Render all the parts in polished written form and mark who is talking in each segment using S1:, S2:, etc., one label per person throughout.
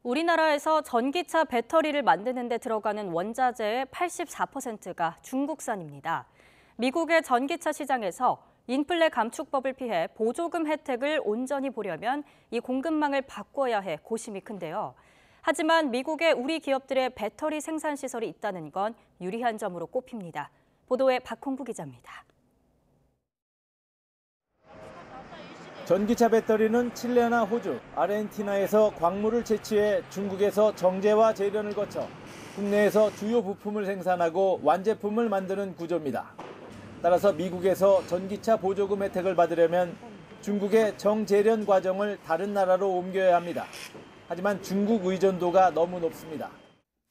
S1: 우리나라에서 전기차 배터리를 만드는 데 들어가는 원자재의 84%가 중국산입니다. 미국의 전기차 시장에서 인플레 감축법을 피해 보조금 혜택을 온전히 보려면 이 공급망을 바꿔야 해 고심이 큰데요. 하지만 미국에 우리 기업들의 배터리 생산 시설이 있다는 건 유리한 점으로 꼽힙니다. 보도에 박홍구 기자입니다.
S2: 전기차 배터리는 칠레나 호주, 아르헨티나에서 광물을 채취해 중국에서 정제와 재련을 거쳐 국내에서 주요 부품을 생산하고 완제품을 만드는 구조입니다. 따라서 미국에서 전기차 보조금 혜택을 받으려면 중국의 정재련 과정을 다른 나라로 옮겨야 합니다. 하지만 중국 의존도가 너무 높습니다.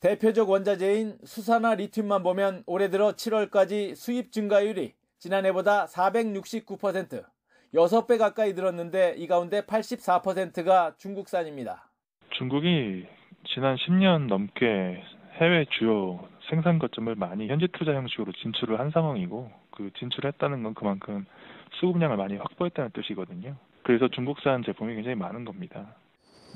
S2: 대표적 원자재인 수산화 리튬만 보면 올해 들어 7월까지 수입 증가율이 지난해보다 469%, 6배 가까이 늘었는데 이 가운데 84%가 중국산입니다.
S3: 중국이 지난 10년 넘게 해외 주요 생산 거점을 많이 현지 투자 형식으로 진출을 한 상황이고, 그 진출했다는 건 그만큼 수급량을 많이 확보했다는 뜻이거든요. 그래서 중국산 제품이 굉장히 많은 겁니다.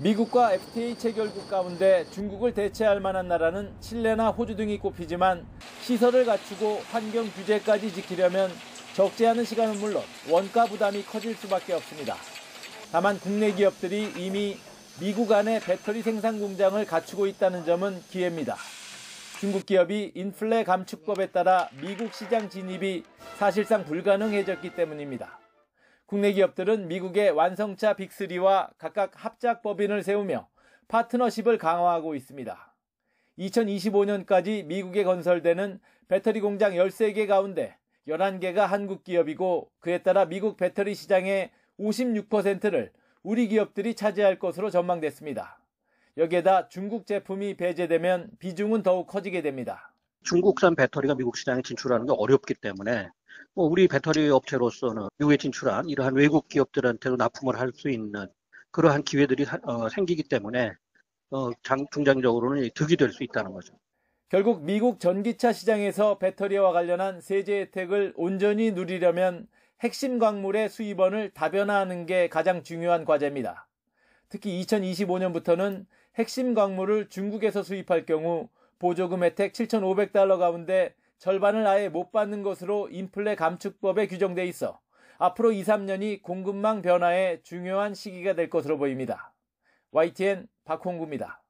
S2: 미국과 FTA 체결국 가운데 중국을 대체할 만한 나라는 칠레나 호주 등이 꼽히지만 시설을 갖추고 환경 규제까지 지키려면 적지 않은 시간은 물론 원가 부담이 커질 수밖에 없습니다. 다만 국내 기업들이 이미 미국 안에 배터리 생산 공장을 갖추고 있다는 점은 기회입니다. 중국 기업이 인플레 감축법에 따라 미국 시장 진입이 사실상 불가능해졌기 때문입니다. 국내 기업들은 미국의 완성차 빅3와 각각 합작 법인을 세우며 파트너십을 강화하고 있습니다. 2025년까지 미국에 건설되는 배터리 공장 13개 가운데 11개가 한국 기업이고, 그에 따라 미국 배터리 시장의 56%를 우리 기업들이 차지할 것으로 전망됐습니다. 여기에다 중국 제품이 배제되면 비중은 더욱 커지게 됩니다.
S4: 중국산 배터리가 미국 시장에 진출하는 게 어렵기 때문에 우리 배터리 업체로서는 미국에 진출한 이러한 외국 기업들한테도 납품을 할 수 있는 그러한 기회들이 생기기 때문에 중장기적으로는 득이 될 수 있다는 거죠.
S2: 결국 미국 전기차 시장에서 배터리와 관련한 세제 혜택을 온전히 누리려면 핵심 광물의 수입원을 다변화하는 게 가장 중요한 과제입니다. 특히 2025년부터는 핵심 광물을 중국에서 수입할 경우 보조금 혜택 $7,500 가운데 절반을 아예 못 받는 것으로 인플레 감축법에 규정돼 있어 앞으로 2, 3년이 공급망 변화의 중요한 시기가 될 것으로 보입니다. YTN 박홍구입니다.